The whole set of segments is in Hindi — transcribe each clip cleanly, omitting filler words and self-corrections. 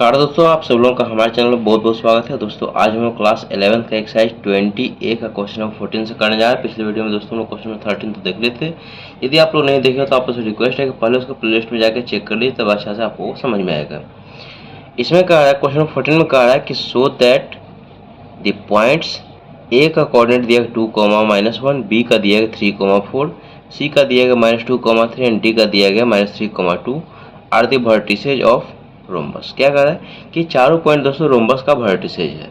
नमस्कार दोस्तों, आप सब लोगों का हमारे चैनल में बहुत बहुत स्वागत है। दोस्तों आज हम लोग क्लास 11 का एक्सरसाइज 20A का क्वेश्चन नंबर 14 से करने जा रहे हैं। पिछले वीडियो में दोस्तों हम लोग क्वेश्चन नंबर 13 तो देख लेते थे। यदि आप लोग नहीं देखे तो आपसे रिक्वेस्ट है कि पहले उसको प्लेलिस्ट में जाकर चेक कर लीजिए, तब अच्छा से आपको समझ में आएगा। इसमें कहा है, क्वेश्चन नंबर 14 में कहा है कि so that the points A का कोऑर्डिनेट दिया 2, -1, बी का दिया गया 3, 4, सी का दिया गया -2, 3 एंड डी का दिया गया -3, 2 are the vertices of rhombus. क्या कह रहा है कि चारों पॉइंट दोस्तों रोम्बस का वर्टिसेज है।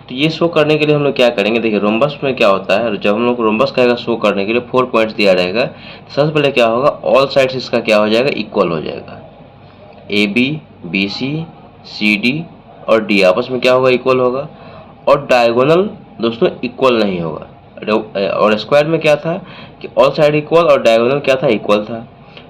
तो ये शो करने के लिए हम लोग क्या करेंगे, देखिए रोम्बस में क्या होता है, जब हम लोग रोम्बस कहेगा शो करने के लिए 4 पॉइंट्स दिया रहेगा, सबसे पहले क्या होगा, ऑल साइड्स इसका क्या हो जाएगा, इक्वल हो जाएगा। A B, B C, C D और डी आपस में क्या होगा, इक्वल होगा। और डायगोनल दोस्तों इक्वल नहीं होगा। और स्क्वायर में क्या था कि ऑल साइड इक्वल और डायगोनल क्या था, इक्वल था।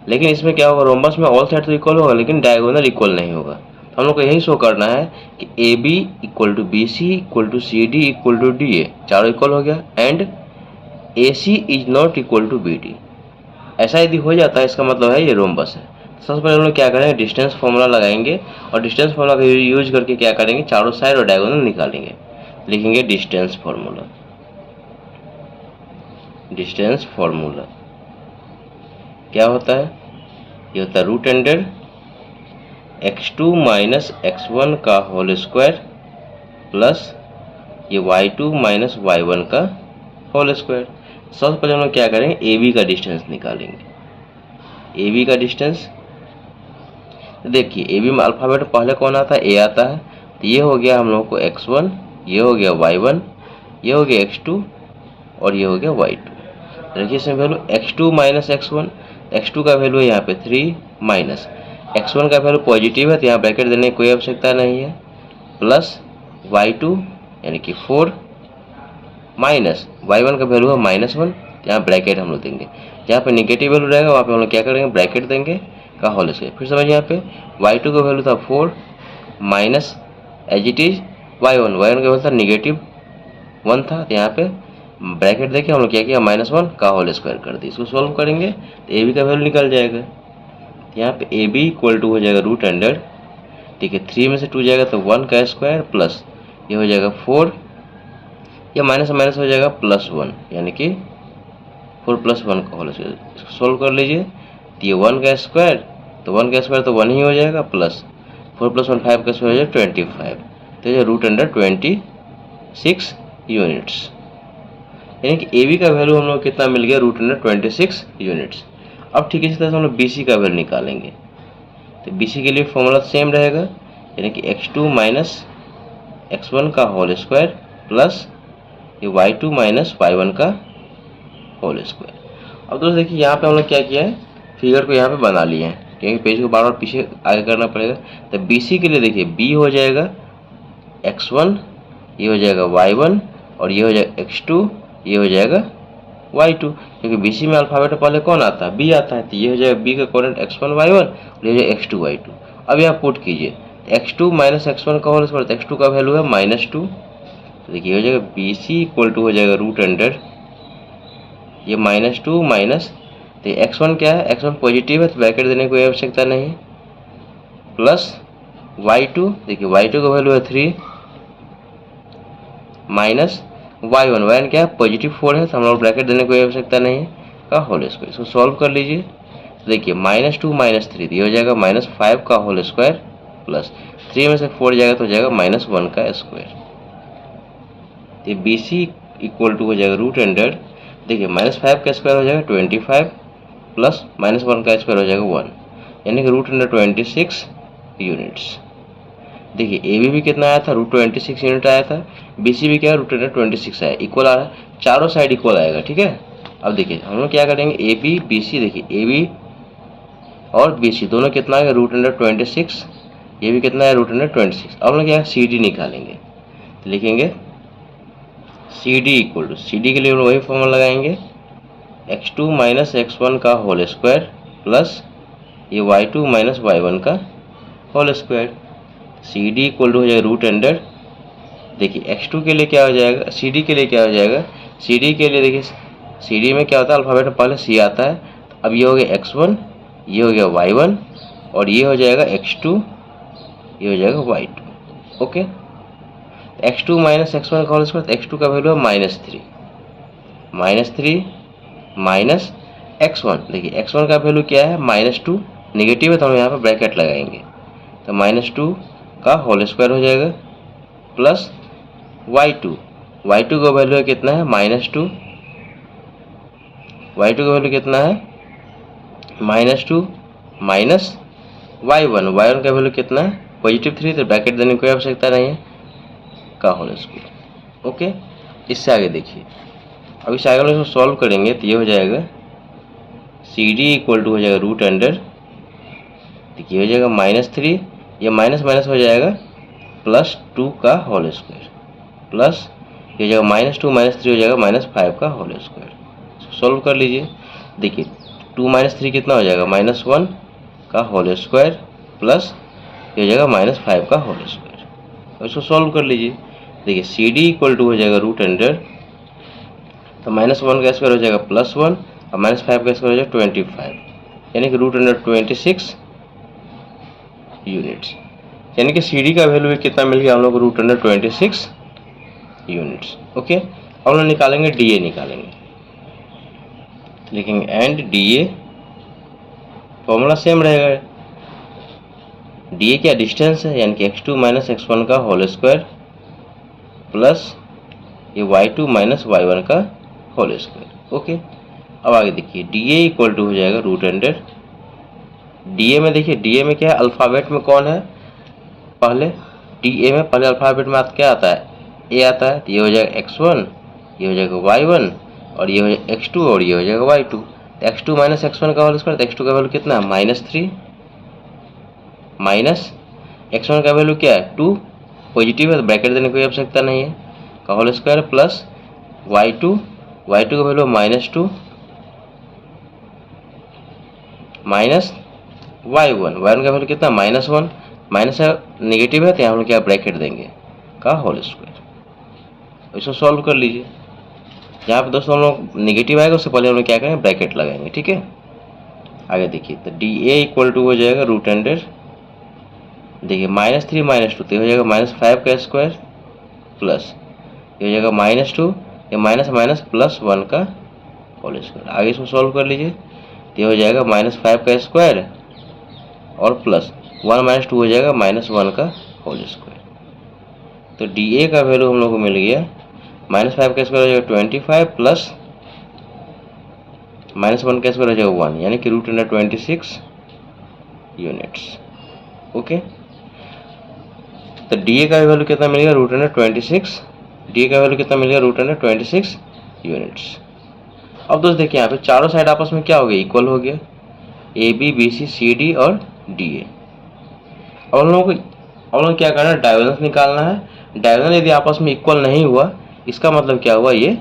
लेकिन इसमें क्या होगा, रोम्बस में ऑल साइड तो इक्वल होगा लेकिन डायगोनल इक्वल नहीं होगा। तो हम लोग को यही शो करना है कि A B equal to B C equal to C D equal to D A, चारों इक्वल हो गया। And A C is not equal to B D. ऐसा यदि हो जाता है इसका मतलब है ये रोम्बस है। सबसे पहले हम लोग क्या करेंगे, डिस्टेंस फॉर्मूला लगाएंगे और डिस्टेंस फॉर्मूला का यूज करके क्या करेंगे, चारों साइड और डायगोनल निकालेंगे। लिखेंगे डिस्टेंस फॉर्मूला। डिस्टेंस फॉर्मूला क्या होता है, ये होता है root under x2 minus x1 का होल स्क्वायर प्लस ये y2 माइनस y1 का होल स्क्वायर। सबसे पहले हम लोग क्या करेंगे, ए बी का डिस्टेंस निकालेंगे। ए बी का डिस्टेंस देखिए, ए बी में अल्फ़ाबेट पहले कौन आता है, ए आता है। तो ये हो गया हम लोग को x1, ये हो गया y1, ये हो गया x2 और ये हो गया y2। देखिए इसमें value x2 minus x1, x2 का वैल्यू है यहाँ पे 3 माइनस x1 का वैल्यू पॉजिटिव है तो यहाँ ब्रैकेट देने की कोई आवश्यकता नहीं है, प्लस y2 यानी कि 4 माइनस y1 का वैल्यू है -1, यहाँ ब्रैकेट हम लोग देंगे। जहाँ पे निगेटिव वैल्यू रहेगा वहाँ पे हम लोग क्या करेंगे, ब्रैकेट देंगे का होल स्क्वायर। फिर समझिए यहाँ पे y2 का वैल्यू था 4 minus as it is y1 का वैल्यू था -1 था, तो यहाँ पे ब्रैकेट देके हम लोग क्या किया, -1 का होल स्क्वायर कर दी। इसको सॉल्व करेंगे तो ए बी का वैल्यू निकल जाएगा। यहाँ पे ए बी इक्वल टू हो जाएगा रूट अंडर, ठीक है 3 में से 2 जाएगा तो 1 का स्क्वायर प्लस ये हो जाएगा 4, या माइनस माइनस हो जाएगा +1 यानी कि 4 + 1 का होल स्क्वायर। इसको सॉल्व कर लीजिए तो ये 1 का स्क्वायर, तो 1 का स्क्वायर तो 1 ही हो जाएगा, प्लस 4 + 1 5 का स्क्वायर हो जाएगा 25, तो ये रूट अंडर 26 यूनिट्स। यानी कि ए बी का वैल्यू हम लोग कितना मिल गया, रूट अंडर 26 यूनिट्स। अब ठीक है, इसी तरह से हम लोग बी सी का वैल्यू निकालेंगे। तो बी सी के लिए फॉर्मूला सेम रहेगा, यानी कि x2 माइनस x1 का होल स्क्वायर प्लस ये y2 माइनस y1 का होल स्क्वायर। अब दोस्तों देखिए यहाँ पे हम लोग क्या किया है, फिगर को यहाँ पे बना लिए हैं क्योंकि पेज को बार बार पीछे आगे करना पड़ेगा। तो बी सी के लिए देखिए b हो जाएगा x1, ये हो जाएगा y1 और ये हो जाएगा x2, ये हो जाएगा y2, क्योंकि बी सी में अल्फ़ाबेट पहले कौन आता है, b आता है। तो ये हो जाएगा b का कोऑर्डिनेट x1 y1 और ये हो जाएगा x2 y2। अब यहाँ पुट कीजिए x2 माइनस x1 का होल स्क्वायर, तो x2 का वैल्यू है -2, तो देखिए हो जाएगा बी सी इक्वल टू हो जाएगा रूट अंडर ये -2 माइनस, तो x1 क्या है, x1 पॉजिटिव है तो ब्रैकेट देने की कोई आवश्यकता नहीं है, प्लस y2, देखिए y2 का वैल्यू है 3 माइनस y1 क्या है, पॉजिटिव 4 है तो हम लोग ब्रैकेट देने की कोई आवश्यकता नहीं है का होल स्क्वायर। इसको सॉल्व कर लीजिए तो देखिए -2 माइनस 3 ये हो जाएगा -5 का होल स्क्वायर प्लस 3 में से 4 जाएगा तो हो जाएगा -1 का स्क्वायर। तो बी सी इक्वल टू हो जाएगा रूट अंडर, देखिए -5 का स्क्वायर हो जाएगा 25 प्लस -1 का स्क्वायर हो जाएगा 1, यानी कि रूट अंडर 26 यूनिट्स। देखिए ए बी भी कितना आया था, रूट 26 यूनिट आया था, बी सी भी क्या है, रूट अंडर 26 आया, इक्वल आ रहा है, चारों साइड इक्वल आएगा। ठीक है, अब देखिए हम लोग क्या करेंगे, ए बी बी सी, देखिए ए बी और बी सी दोनों कितना है, रूट अंडर 26, ये भी कितना है, रूट अंडर 26। अब हम लोग क्या है, सी डी निकालेंगे। तो लिखेंगे C D equal to, C D के लिए वही फॉर्मूला लगाएंगे x2 माइनस x1 का होल स्क्वायर प्लस ये y2 माइनस y1 का whole square. C D equal to हो जाएगा रूट अंडर, देखिए x2 के लिए क्या हो जाएगा, सी डी के लिए क्या हो जाएगा, सी डी के लिए देखिए सी डी में क्या होता है, अल्फ़ाबेट में पहले सी आता है। अब ये हो गया x1, ये हो गया y1 और ये हो जाएगा x2 ये हो जाएगा y2। Okay, x2 minus x1 का होल स्क्वायर, तो x2 का वैल्यू है -3, -3 माइनस x1। देखिए x1 का वैल्यू क्या है, -2, नेगेटिव है तो हम यहाँ पर ब्रैकेट लगाएंगे, तो -2 का होल स्क्वायर हो जाएगा प्लस y2। y2 का वैल्यू है कितना है, -2, y2 का वैल्यू कितना है, -2 माइनस y1 का वैल्यू कितना है, +3, तो ब्रैकेट देने की कोई आवश्यकता नहीं है, का होल स्क्वायर। ओके, इससे आगे देखिए, अब इस आगे हम इसको सॉल्व करेंगे तो ये हो जाएगा CD इक्वल टू हो जाएगा रूट अंडर, देखिए हो जाएगा -3, ये माइनस माइनस हो जाएगा +2 का होल स्क्वायर, प्लस ये हो जाएगा -2 -3 हो जाएगा -5 का होल स्क्वायर। सॉल्व कर लीजिए, देखिए 2 - 3 कितना हो जाएगा, -1 का होल स्क्वायर, प्लस ये हो जाएगा -5 का होल स्क्वायर। अब इसको सॉल्व कर लीजिए, देखिए CD इक्वल टू हो जाएगा रूट अंडर, तो -1 का स्क्वायर हो जाएगा +1 और -5 का स्क्वायर हो जाएगा 25, यानी कि रूट अंडर 26 यूनिट्स, यानी कि CD का वैल्यू कितना मिल गया हम लोग को, रूट अंडर 26 यूनिट्स। ओके, अब हम लोग निकालेंगे DA, निकालेंगे, लिखेंगे एंड DA, फॉर्मूला सेम रहेगा, DA क्या डिस्टेंस है, यानी कि x2 माइनस x1 का होल स्क्वायर प्लस ये y2 माइनस y1 का होल स्क्वायर। ओके, अब आगे देखिए DA इक्वल टू हो जाएगा रूट अंडर, DA में देखिए, DA में क्या है, अल्फ़ाबेट में कौन है, पहले DA में पहले अल्फ़ाबेट में क्या आता है, A आता है, तो ये हो जाएगा x1, ये हो जाएगा y1 और ये हो जाएगा x2 और ये हो जाएगा y2। तो x2 माइनस x1 का होल स्क्वायर, तो x2 का वैल्यू कितना है, -3, माइनस x1 का वैल्यू क्या है, 2, पॉजिटिव है तो ब्रैकेट देने की कोई आवश्यकता नहीं है, का होल स्क्वायर प्लस y2 का वैल्यू -2 माइनस y1 का वैल्यू कितना, -1, माइनस है नेगेटिव है तो यहाँ हम लोग क्या ब्रैकेट देंगे, का होल स्क्वायर। इसको सॉल्व कर लीजिए, जहाँ पे दोस्तों हम लोग नेगेटिव आएगा उससे पहले हम लोग क्या करेंगे, ब्रैकेट लगाएंगे। ठीक है, आगे देखिए, तो DA इक्वल टू हो जाएगा रूट अंडर, देखिए -3 -2 तो हो जाएगा -5 का स्क्वायर, प्लस ये हो जाएगा -2, ये माइनस माइनस +1 का होल स्क्वायर। आगे इसको सॉल्व कर लीजिए, तो ये हो जाएगा -5 का स्क्वायर और प्लस 1 - 2 हो जाएगा -1 का होल स्क्वायर। तो DA का वैल्यू हम लोग को मिल गया, -5 का स्क्वायर हो जाएगा 25 प्लस -1 का स्क्वायर हो जाएगा 1, यानी कि रूट अंडर 26 यूनिट्स। ओके, तो DA का वैल्यू कितना मिलेगा, रूट अंडर 26, DA का वैल्यू कितना मिलेगा, रूट अंडर 26 यूनिट्स। अब दोस्त देखिए यहाँ पे चारों साइड आपस में क्या हो गया, इक्वल हो गया, AB BC CD और DA। अब हम लोग क्या करना है, डायगोनल निकालना है। डायगोनल यदि आपस में इक्वल नहीं हुआ, इसका मतलब क्या हुआ, ये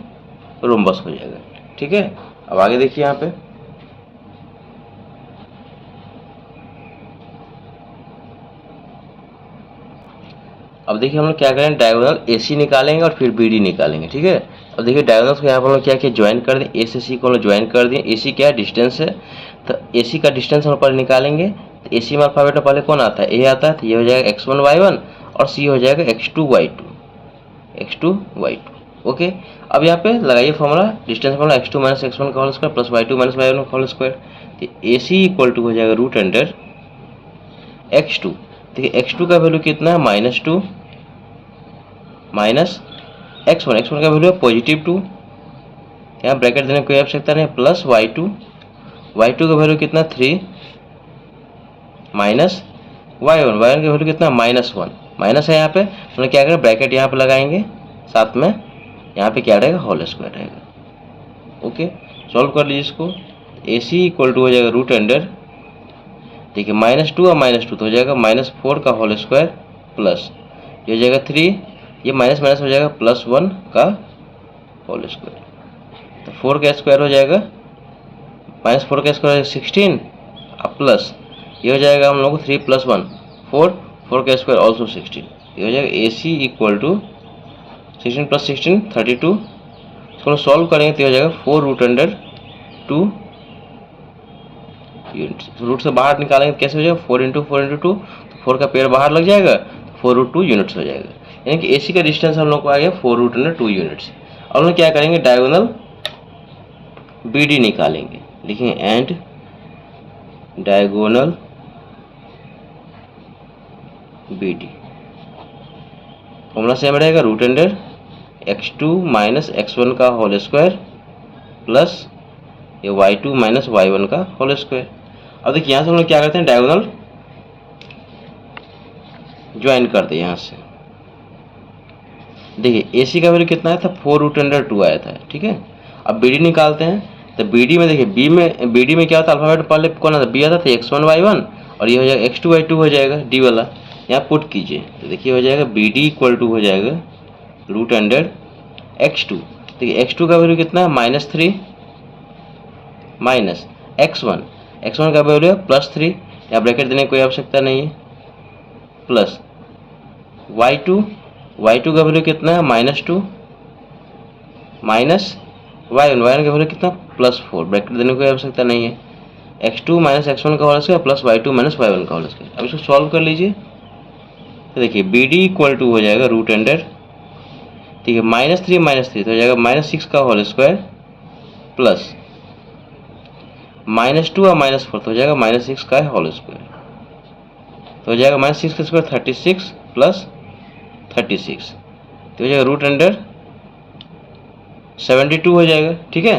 रोम्बस हो जाएगा। ठीक है, अब आगे देखिए यहाँ पे, अब देखिए हम लोग क्या करें, डायगोनल AC निकालेंगे और फिर BD निकालेंगे। ठीक है, अब देखिए डायगोनल्स को यहाँ पर हम लोग क्या किया, ज्वाइन कर दें, A से C को हम लोग ज्वाइन कर दें। AC क्या है, डिस्टेंस है, तो AC का डिस्टेंस हम पहले निकालेंगे। तो AC में अल्फाबेट में पहले कौन आता है, A आता है, तो ये हो जाएगा x1 y1 और C हो जाएगा x2 y2। ओके, अब यहाँ पे लगाइए formula, distance formula x2 minus x1 का whole square plus y2 minus y1 का होल स्क्वायर, तो AC इक्वल टू हो जाएगा रूट अंडर x2। देखिए x2 का वैल्यू कितना है, -2 माइनस x1 का वैल्यू है +2, यहाँ ब्रैकेट देने की कोई आवश्यकता नहीं, प्लस y2 का वैल्यू कितना 3 माइनस y1 का वैल्यू कितना -1, माइनस है यहाँ पे, तो क्या करें, ब्रैकेट यहाँ पे लगाएंगे, साथ में यहाँ पे क्या रहेगा, होल स्क्वायर रहेगा। ओके, सॉल्व कर लीजिए इसको, AC इक्वल टू हो जाएगा रूट अंडर, देखिए -2 और -2 तो हो जाएगा -4 का होल स्क्वायर प्लस ये हो जाएगा 3, ये माइनस माइनस हो जाएगा +1 का होल स्क्वायर, तो 4 का स्क्वायर हो जाएगा, -4 का स्क्वायर 16 और प्लस ये हो जाएगा हम लोग को 3 + 1 4 का स्क्वायर ऑल्सो 16, ये हो जाएगा AC इक्वल टू 16 + 16 32। इसको सॉल्व करेंगे तो हो जाएगा 4 रूट अंडर 2 यूनिट्स। रूट से बाहर निकालेंगे तो कैसे हो जाएगा, 4 × 4 × 2, तो 4 का पेयर बाहर लग जाएगा, 4√2 यूनिट्स हो जाएगा। यानी कि AC का डिस्टेंस हम लोग को आ गया 4√2 यूनिट्स। अब हम लोग क्या करेंगे, डायगोनल BD निकालेंगे। लिखेंगे and diagonal BD। Formula same रहेगा, root under x2 minus x1 का होल स्क्वायर प्लस ये y2 माइनस y1 का होल स्क्वायर। अब देखिए यहाँ से हम लोग क्या करते हैं, डायगोनल ज्वाइन करते हैं यहाँ से। देखिए AC का वैल्यू कितना आया था, 4√2 आया था, ठीक है। अब BD निकालते हैं, तो BD में देखिए BD में क्या होता है, अल्फाबेट पहले कौन आता था, B आता था, x1 y1 और ये हो जाएगा x2 y2 हो जाएगा, D वाला यहाँ पुट कीजिए। तो देखिए हो जाएगा BD इक्वल टू हो जाएगा रूट अंडर x2। देखिए x2 का वैल्यू कितना है, -3 माइनस x1 का वैल्यू है +3, यहाँ ब्रैकेट देने की कोई आवश्यकता नहीं है, प्लस y2 का वैल्यू कितना है, -2 माइनस y1 का वैल्यू कितना, +4, ब्रैकेट देने की कोई आवश्यकता नहीं है, x2 माइनस x1 का whole square plus y2 minus y1 का होल स्क्वायर। अब इसको सॉल्व कर लीजिए। तो देखिए BD इक्वल टू हो जाएगा रूट अंडर, ठीक है, -3 तो हो जाएगा -6 का होल स्क्वायर प्लस -2 और -4 तो हो जाएगा -6 का होल स्क्वायर, तो हो जाएगा -6 का स्क्वायर 36 प्लस 36 तो हो जाएगा रूट अंडर 72 हो जाएगा, ठीक है।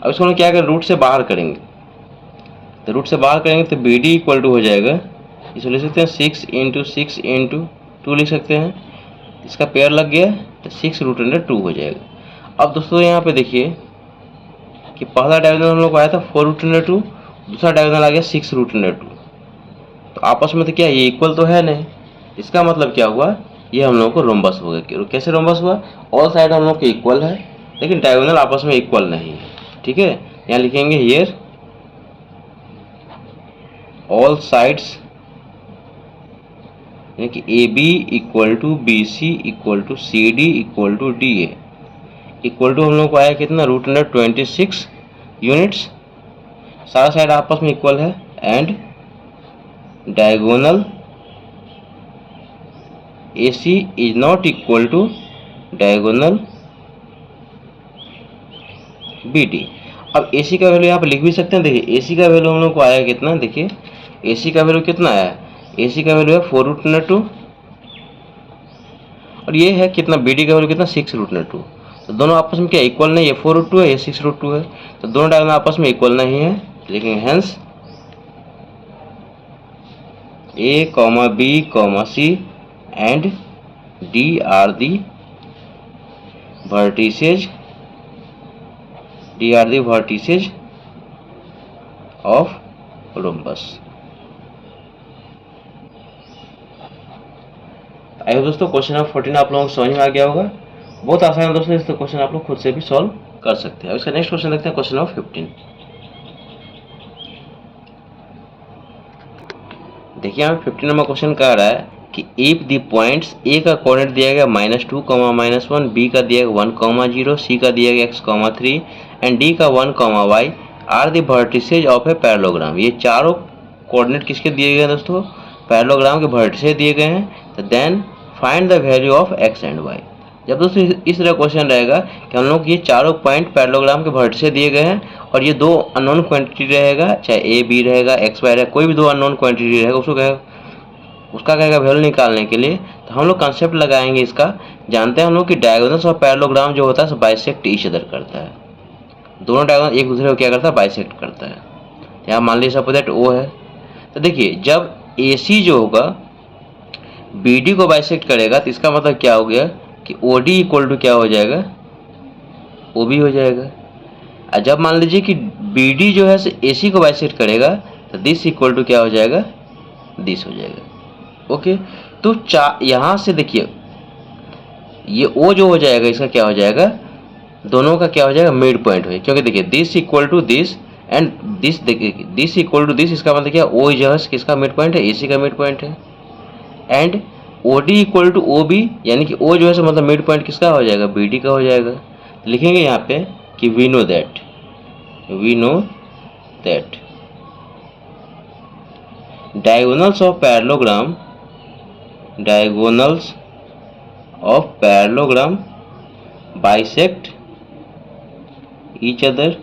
अब इसको हम क्या करें, रूट से बाहर करेंगे, तो रूट से बाहर करेंगे तो BD इक्वल टू हो जाएगा, इसको लिख सकते हैं 6 × 6 × 2 लिख सकते हैं, इसका पेयर लग गया तो 6√2 हो जाएगा। अब दोस्तों यहाँ पे देखिए कि पहला डायगोनल हम लोग को आया था 4√2, दूसरा डायगोनल आ गया 6√2, तो आपस में तो क्या ये इक्वल तो है नहीं, इसका मतलब क्या हुआ, ये हम लोगों को रोम्बस हो गया। कैसे रोम्बस हुआ, ऑल साइड हम लोग के इक्वल है लेकिन डायगोनल आपस में इक्वल नहीं है, ठीक है। यहाँ लिखेंगे हियर ऑल साइड्स, यानी कि AB equal to BC equal to CD equal to DA equal to हम लोग को आया कितना, √26 यूनिट्स, सारा साइड आपस में इक्वल है, and diagonal AC is not equal to diagonal BD। अब AC का वैल्यू यहाँ पे लिख भी सकते हैं। देखिए AC का वैल्यू हम लोग को आया कितना, देखिए AC का वैल्यू कितना आया, AC का वैल्यू है 4√2 और ये है कितना, BD का वैल्यू कितना 6√2, तो दोनों आपस में क्या इक्वल नहीं है, 4√2 है, ये 6√2 है, तो दोनों डायगोनल आपस में इक्वल नहीं है, लेकिन hence A, B, C and D are the vertices of rhombus। I hope दोस्तों क्वेश्चन नंबर 14 आप लोगों को समझ में आ गया होगा। बहुत आसान है दोस्तों, इस क्वेश्चन आप लोग खुद से भी सॉल्व कर सकते हैं। अब इसका नेक्स्ट क्वेश्चन देखते हैं, क्वेश्चन नंबर 15। देखिए यहाँ 15 नंबर क्वेश्चन कह रहा है कि इफ द पॉइंट्स A का कोऑर्डिनेट दिया गया -2, -1, B का दिया गया 1, 0, C का दिया गया x, 3 एंड D का 1, y are the vertices of a parallelogram. ये चारों कोऑर्डिनेट किसके दिए गए हैं दोस्तों, पैरेललोग्राम के वर्टिसेज दिए गए हैं। तो then find the value of x and y। जब दोस्तों इस तरह क्वेश्चन रहेगा कि हम लोग ये चारों पॉइंट पैरेललोग्राम के वर्टिसेज दिए गए हैं और ये दो अननोन क्वांटिटी रहेगा, चाहे A B रहेगा, x y रहेगा, कोई भी दो अननोन क्वांटिटी रहेगा, उसका कहेगा वैल्यू निकालने के लिए, तो हम लोग कंसेप्ट लगाएंगे इसका। जानते हैं हम लोग कि डायगोनल्स और पैरेललोग्राम जो होता है बाइसेक्ट ईच अदर करता है, दोनों डायगोनल एक दूसरे को क्या करता है, बाइसेक्ट करता है। यहाँ मान लीजिए सपोज दैट O है, तो देखिए जब AC जो होगा BD को बाइसेक्ट करेगा तो इसका मतलब क्या हो गया कि OD इक्वल टू क्या हो जाएगा, OB हो जाएगा। और जब मान लीजिए कि BD जो है AC को बाइसेक्ट करेगा तो दिस इक्वल टू क्या हो जाएगा, दिस हो जाएगा। ओके, तो यहाँ से देखिए ये O जो हो जाएगा इसका क्या हो जाएगा, दोनों का क्या हो जाएगा, मिड पॉइंट हो, क्योंकि देखिए this equal to this and this, देखिए दिस इक्वल टू दिस, इसका मतलब क्या, O जो है किसका मिड पॉइंट है, AC का मिड पॉइंट है। And OD equal to OB, यानी कि O जो है मतलब मिड पॉइंट किसका हो जाएगा, BD का हो जाएगा। लिखेंगे यहाँ पे कि we know that diagonals of parallelogram diagonals of parallelogram bisect each other.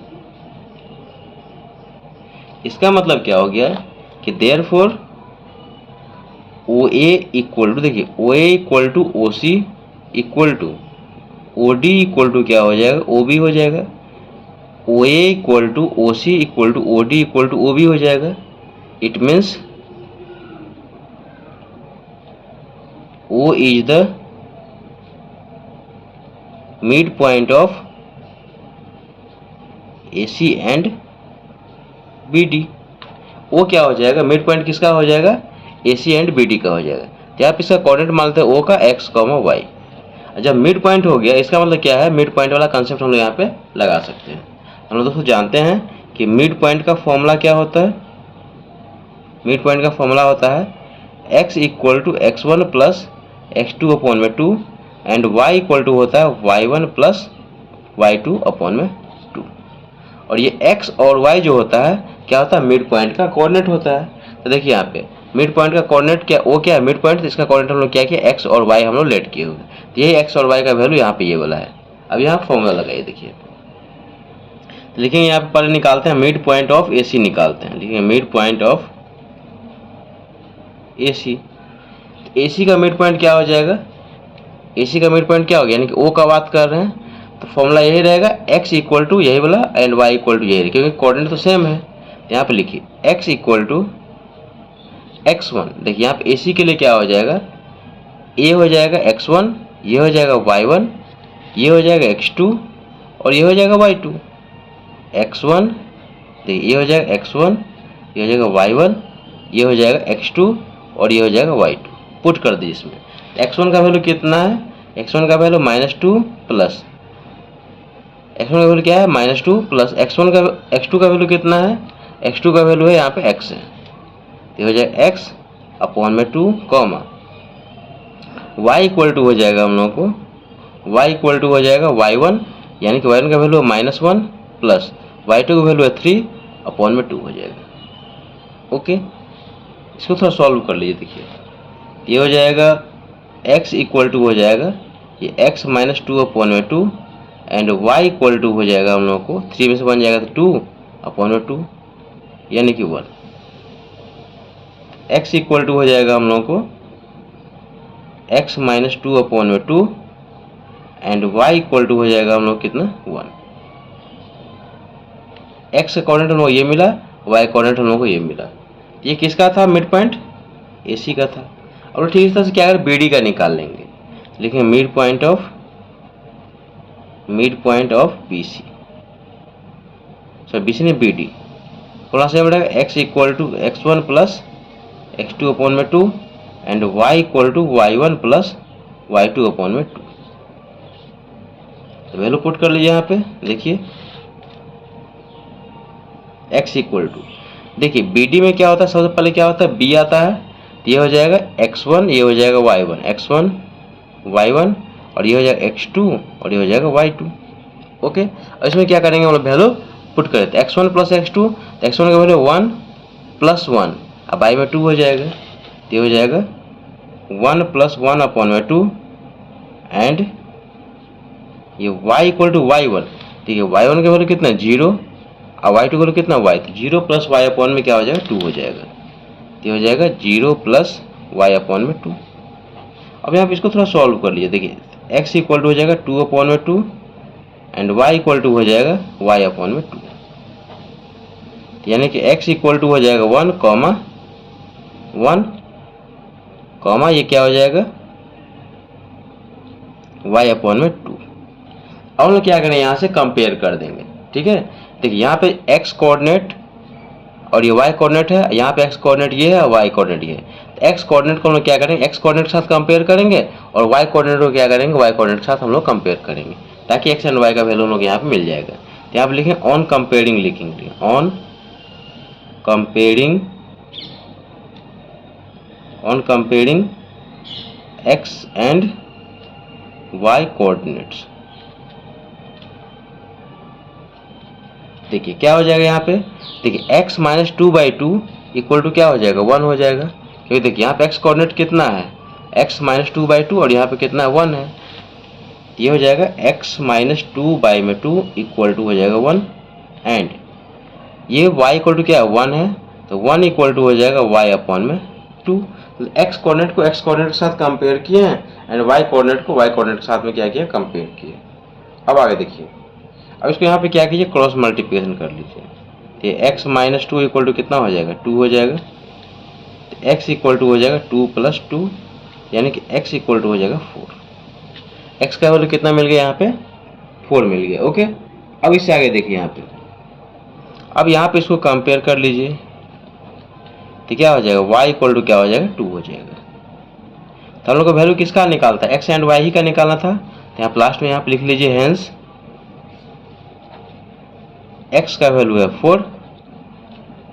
इसका मतलब क्या हो गया कि therefore O A equal to, देखिए O A equal to O C equal to O D equal to क्या हो जाएगा, ओ बी हो जाएगा। O A equal to O C equal to O D equal to O B हो जाएगा। It means O is the mid point of A C and B D. O क्या हो जाएगा, मिड पॉइंट किसका हो जाएगा, A C and B D का हो जाएगा। तो आप इसका कोऑर्डिनेट मानते हैं ओ का एक्स कॉमा वाई। जब मिड पॉइंट हो गया इसका मतलब क्या है, मिड पॉइंट वाला कंसेप्ट हम लोग यहाँ पे लगा सकते हैं। हम लोग दोस्तों जानते हैं कि मिड पॉइंट का फॉर्मूला क्या होता है। मिड पॉइंट का फॉर्मूला होता है x equal to x one plus x two upon में two and y equal to होता है y one plus y two upon में टू। और ये x और y जो होता है क्या होता है, मिड पॉइंट का कोऑर्डिनेट होता है। तो देखिए यहाँ पे मिड पॉइंट का कोऑर्डिनेट क्या, वो क्या है मिड पॉइंट, इसका कोऑर्डिनेट हम लोग क्या किया, x और y हम लोग लेट किए हुए। तो यही x और y का वैल्यू यहाँ पे ये वाला है। अब यहाँ फॉर्मूला लगाइए, देखिए तो लिखेंगे यहाँ पे पहले निकालते हैं मिड पॉइंट ऑफ ए सी निकालते हैं। लिखेंगे मिड पॉइंट ऑफ ए सी। ए सी का मिड पॉइंट क्या हो जाएगा, ए सी का मिड पॉइंट क्या हो गया, यानी कि ओ का बात कर रहे हैं तो फॉर्मूला यही रहेगा x इक्वल टू यही वाला एंड y इक्वल टू यही, क्योंकि कोऑर्डिनेट तो सेम है। तो यहाँ पे लिखिए x इक्वल टू x1। देखिए यहाँ पे ए सी के लिए क्या हो जाएगा, a हो जाएगा x1, ये हो जाएगा y1, ये हो जाएगा x2 और ये हो जाएगा y2। x1 देखिए ये हो जाएगा x1, ये हो जाएगा y1, ये हो जाएगा x2 और ये हो जाएगा y2। पुट कर दीजिए इसमें। x1 का वैल्यू कितना है, x1 का वैल्यू -2 प्लस x1 का वैल्यू क्या है -2 प्लस x2 का वैल्यू कितना है, x2 का वैल्यू है यहाँ पे x है। तो हो जाएगा x अपॉन में 2 कॉमा y इक्वल टू हो जाएगा हम लोग को, y इक्वल टू हो जाएगा y1, यानी कि y1 का वैल्यू है -1 प्लस y2 का वैल्यू है 3 अपॉन में 2 हो जाएगा। ओके, इसको थोड़ा सॉल्व कर लीजिए। देखिए ये हो जाएगा x इक्वल टू हो जाएगा ये x -2 अपॉन में 2 एंड y इक्वल टू हो जाएगा हम लोग को 3 में से बन जाएगा तो 2 अपॉन में 2 यानी कि 1। x इक्वल टू हो जाएगा हम लोग को x -2 अपॉन में 2 एंड y इक्वल टू हो जाएगा हम लोग कितना 1। x का कोऑर्डिनेट हम लोग ये मिला, y कोऑर्डिनेट हम लोग को ये मिला। ये किसका था मिड पॉइंट, ए सी का था। और ठीक इस तरह से क्या अगर बी डी का निकाल लेंगे, लिखेंगे mid point of B C, sorry B C नहीं बी डी। थोड़ा सा बढ़ेगा x equal to x1 plus x2 upon में 2 and y equal to y1 plus y2 upon में 2। तो वैल्यू पुट कर लीजिए यहाँ पे। देखिए x इक्वल टू, देखिए बी डी में क्या होता है, सबसे पहले क्या होता है b आता है, तो ये हो जाएगा x1, ये हो जाएगा y1, x1 y1 और ये हो जाएगा x2 और ये हो जाएगा y2। ओके, और इसमें क्या करेंगे हम लोग वैल्यू पुट करें तो x1 प्लस x2, तो x1 का वैल्यू 1 प्लस 1 अब y में 2 हो जाएगा, तो ये हो जाएगा 1 प्लस 1 अपॉन में 2 एंड ये y इक्वल टू y1। ठीक है, y1 का वैल्यू कितना 0 और y2 का वैल्यू कितना y, तो 0 प्लस y अपॉन में क्या हो जाएगा 2 हो जाएगा, तो ये हो जाएगा 0 प्लस y अपॉन में 2। अब यहाँ पे इसको थोड़ा सॉल्व कर लीजिए। देखिए x इक्वल टू हो जाएगा 2 अपॉन में 2 एंड y इक्वल टू हो जाएगा y अपॉन में 2, यानी कि x इक्वल टू हो जाएगा 1 कॉमा ये क्या हो जाएगा y अपॉन में 2। अब हम लोग क्या करें यहाँ से कंपेयर कर देंगे। ठीक है, देखिए यहाँ पे x कोऑर्डिनेट और ये y कोऑर्डिनेट है, यहाँ पे x कोऑर्डिनेट ये है और y कोऑर्डिनेट ये है। तो x कोऑर्डिनेट को हम लोग क्या करेंगे, x कोऑर्डिनेट के साथ कंपेयर करेंगे और y कोऑर्डिनेट को क्या करेंगे, y कोऑर्डिनेट के साथ हम लोग कंपेयर करेंगे ताकि x एंड y का वैल्यू हम लोग यहाँ पे मिल जाएगा। तो यहाँ पे लिखें ऑन कंपेयरिंग, लिखेंगे on comparing x and y coordinates. देखिए क्या हो जाएगा यहाँ पे, देखिए x -2/2 इक्वल टू क्या हो जाएगा 1 हो जाएगा, क्योंकि देखिए यहाँ पे x कोऑर्डिनेट कितना है x माइनस 2/2 और यहाँ पे कितना 1 है, ये हो जाएगा x माइनस 2/2 इक्वल टू हो जाएगा 1 एंड ये y इक्वल टू क्या है 1 है, तो 1 इक्वल टू हो जाएगा y अपॉन में 2। तो x कोऑर्डिनेट को x कोऑर्डिनेट के साथ कंपेयर किए हैं एंड y कोऑर्डिनेट को y कोऑर्डिनेट के साथ में क्या किया कंपेयर किए। अब आगे देखिए, अब इसको यहाँ पे क्या कीजिए क्रॉस मल्टीप्लिकेशन कर लीजिए, तो ये x माइनस 2 इक्वल टू कितना हो जाएगा 2 हो जाएगा, तो x इक्वल टू हो जाएगा 2 प्लस 2 यानी कि x इक्वल टू हो जाएगा 4। x का वैल्यू कितना मिल गया यहाँ पे 4 मिल गया। ओके, अब इससे आगे देखिए यहाँ पे, अब यहाँ पे इसको कंपेयर कर लीजिए तो क्या हो जाएगा y इक्वल टू क्या हो जाएगा 2 हो जाएगा। तो हम लोग को वैल्यू किसका निकालता है x एंड y ही का निकालना था, तो यहाँ लास्ट में यहाँ पे लिख लीजिए हेंस x का वैल्यू है 4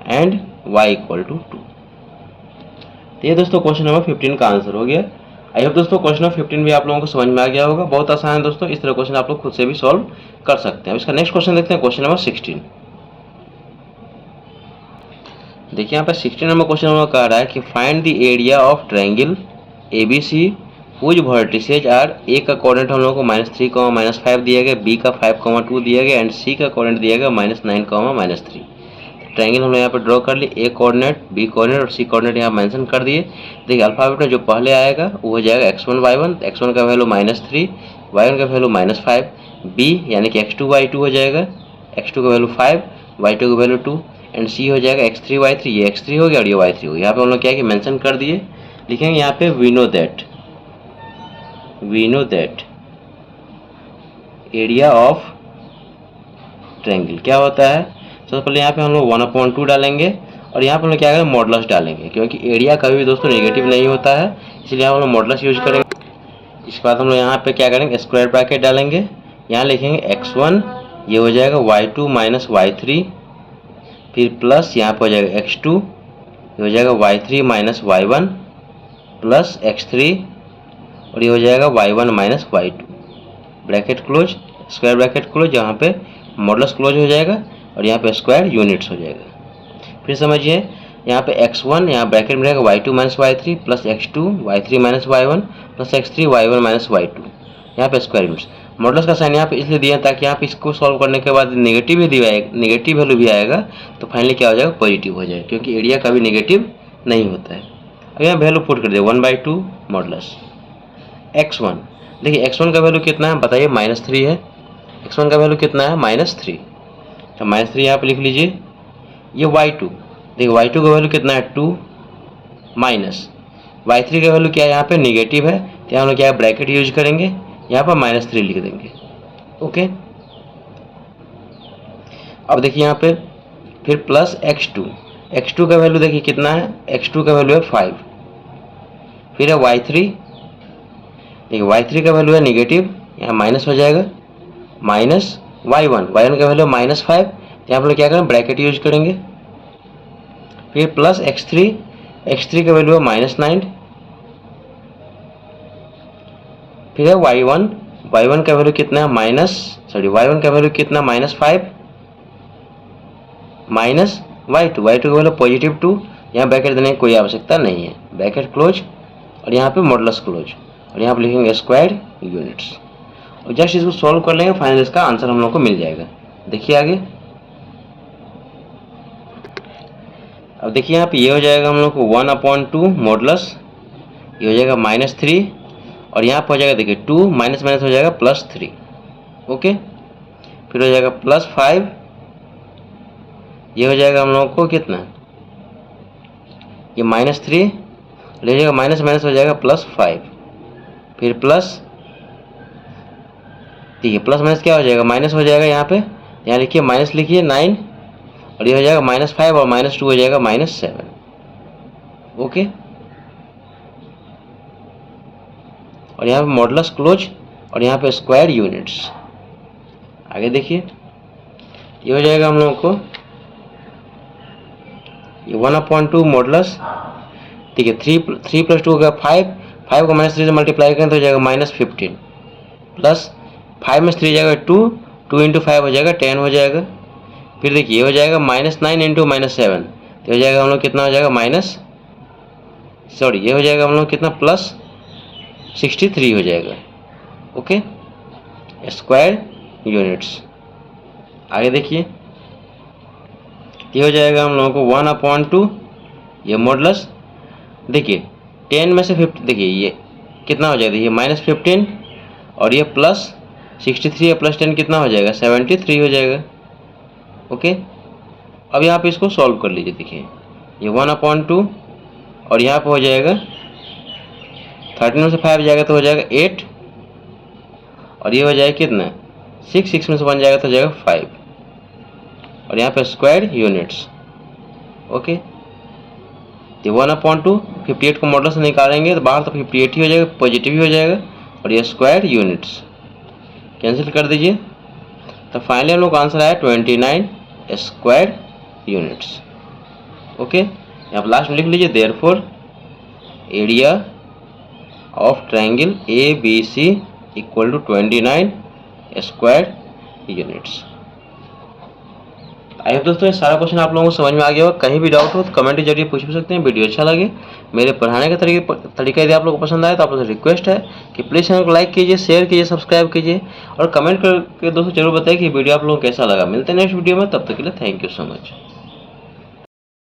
एंड y इक्वल टू 2। तो ये दोस्तों क्वेश्चन नंबर 15 का आंसर हो गया। आई होप दोस्तों क्वेश्चन नंबर 15 भी आप लोगों को समझ में आ गया होगा। बहुत आसान है दोस्तों, इस तरह क्वेश्चन आप लोग खुद से भी सॉल्व कर सकते हैं। इसका नेक्स्ट क्वेश्चन देखते हैं, क्वेश्चन नंबर 16। देखिए यहाँ पे 16 नंबर क्वेश्चन हम लोग कह रहा है कि find the area of triangle ABC whose vertices are. A का कोऑर्डिनेट हम लोग को -3, -5 दिया गया, बी का 5, 2 दिया गया एंड सी का कोऑर्डिनेट दिया गया -9, -3। ट्रायंगल हम लोग यहाँ पे ड्रॉ कर लिए, ए कोऑर्डिनेट, बी कोऑर्डिनेट और सी कोऑर्डिनेट यहाँ मेंशन कर दिए। देखिए अल्फाबेट में जो पहले आएगा वो हो जाएगा x1 y1, x1 का वैल्यू -3, y1 का वैल्यू -5, b यानी कि x2 y2 हो जाएगा, x2 का वैल्यू 5, y2 का वैल्यू 2 एंड सी हो जाएगा x3 y3, ये x3 हो गया और ये y3 हो गया। यहाँ पे हम लोग क्या है कि मेंशन कर दिए, लिखेंगे यहाँ पे we know that area of triangle क्या होता है। सबसे पहले यहाँ पे हम लोग 1/2 डालेंगे और यहाँ पे हम लोग क्या करेंगे मॉडुलस डालेंगे, क्योंकि एरिया कभी भी दोस्तों नेगेटिव नहीं होता है, इसलिए हम लोग मॉडुलस यूज करेंगे। इसके बाद हम लोग यहाँ पे क्या करेंगे स्क्वायर ब्रैकेट डालेंगे, यहाँ लिखेंगे x1 ये हो जाएगा y2 माइनस y3, फिर प्लस यहाँ पे हो जाएगा x2 ये हो जाएगा y3 minus y1 plus x3 और ये हो जाएगा y1 minus y2, bracket close, square bracket close, यहाँ पे मॉडुलस क्लोज हो जाएगा और यहाँ पे स्क्वायर यूनिट्स हो जाएगा। फिर समझिए यहाँ पे x1 यहाँ ब्रैकेट में रहेगा y2 minus y3 plus x2 y3 minus y1 plus x3 y1 minus y2, यहाँ पे स्क्वायर यूनिट्स। मॉडुलस का साइन यहाँ पे इसलिए दिया ताकि यहाँ पे इसको सॉल्व करने के बाद नेगेटिव वैल्यू भी आएगा तो फाइनली क्या हो जाएगा पॉजिटिव हो जाएगा, क्योंकि एरिया कभी नेगेटिव नहीं होता है। अब यहाँ वैल्यू पुट कर दिया 1/2 मॉडुलस x1। देखिए x1 का वैल्यू कितना है बताइए -3 है, x1 का वैल्यू कितना है -3, तो -3 यहाँ पे लिख लीजिए। ये y2, देखिए y2 का वैल्यू कितना है 2 माइनस y3 का वैल्यू क्या है यहाँ पे नेगेटिव है, तो यहाँ हम लोग क्या है ब्रैकेट यूज करेंगे, यहाँ पर -3 लिख देंगे। ओके, अब देखिए यहाँ पे फिर प्लस x2 का वैल्यू देखिए कितना है, x2 का वैल्यू है 5, फिर है y3, देखिए y3 का वैल्यू है नेगेटिव, यहाँ माइनस हो जाएगा, माइनस y1 का वैल्यू -5, तो यहाँ पर क्या करें ब्रैकेट यूज करेंगे, फिर प्लस x3 का वैल्यू है -9, फिर है y1 का वैल्यू कितना है y1 का वैल्यू कितना -5 माइनस y2 का वैल्यू +2, यहाँ ब्रैकेट देने की कोई आवश्यकता नहीं है, ब्रैकेट क्लोज और यहाँ पे मॉडुलस क्लोज और यहाँ पे लिखेंगे स्क्वायर यूनिट्स और जस्ट इसको सॉल्व कर लेंगे, फाइनल इसका आंसर हम लोग को मिल जाएगा। देखिए आगे, अब देखिए यहाँ पे ये हो जाएगा हम लोग को 1/2 मॉडुलस, ये हो जाएगा -3 और यहाँ पे हो जाएगा देखिए 2 माइनस हो जाएगा +3। ओके, फिर हो जाएगा +5, ये हो जाएगा हम लोग को कितना, ये -3 ले जाएगा माइनस हो जाएगा +5, फिर प्लस, ठीक है प्लस माइनस क्या हो जाएगा माइनस हो जाएगा, यहाँ पे यहाँ लिखिए माइनस लिखिए 9 और ये हो जाएगा -5 और -2 हो जाएगा -7। ओके, और यहाँ पे मॉडुलस क्लोज और यहाँ पे स्क्वायर यूनिट्स। आगे देखिए ये हो जाएगा हम लोगों को ये 1/2 मॉडुलस, ठीक है 3 + 2 का 5 को -3 से मल्टीप्लाई करें तो हो जाएगा -15 प्लस 5 में 3 जाएगा 2 × 5 हो जाएगा 10 हो जाएगा। फिर देखिए ये हो जाएगा -9 × -7 तो हो जाएगा हम लोग कितना हो जाएगा ये हो जाएगा हम लोग कितना 63 हो जाएगा। Okay, square units. आगे देखिए, ये हो जाएगा हम लोगों को 1/2, ये मॉडुलस। देखिए 10 में से 50, देखिए ये कितना हो जाएगा, ये -15 और ये +63 या +10 कितना हो जाएगा, 73 हो जाएगा। ओके, अब यहाँ पे इसको सॉल्व कर लीजिए। देखिए ये 1/2 और यहाँ पे हो जाएगा 13 में से 5 जाएगा तो हो जाएगा 8 और ये हो जाएगा कितना 6 में से 1 जाएगा तो हो जाएगा 5 और यहाँ पे स्क्वायर यूनिट्स। ओके, ये 1/2 58 को मॉडल से निकालेंगे तो बाहर तो 58 ही हो जाएगा, पॉजिटिव ही हो जाएगा और ये स्क्वायर यूनिट्स कैंसिल कर दीजिए। तो फाइनली हम लोग का आंसर आया 29 स्क्वायर यूनिट्स। ओके, यहाँ पर लास्ट में लिख लीजिए therefore area of triangle ABC equal to 29 square units. I hope दोस्तों ये सारा क्वेश्चन आप लोगों को समझ में आ गया होगा। कहीं भी डाउट हो तो कमेंट के जरिए पूछ भी सकते हैं। वीडियो अच्छा लगे, मेरे पढ़ाने का तरीका यदि आप लोगों को पसंद आए तो आप लोगों से रिक्वेस्ट है कि प्लीज़ चैनल को लाइक कीजिए, शेयर कीजिए, सब्सक्राइब कीजिए और कमेंट करके दोस्तों जरूर बताइए कि वीडियो आप लोगों को कैसा लगा। मिलते हैं नेक्स्ट वीडियो में, तब तक के लिए थैंक यू सो मच।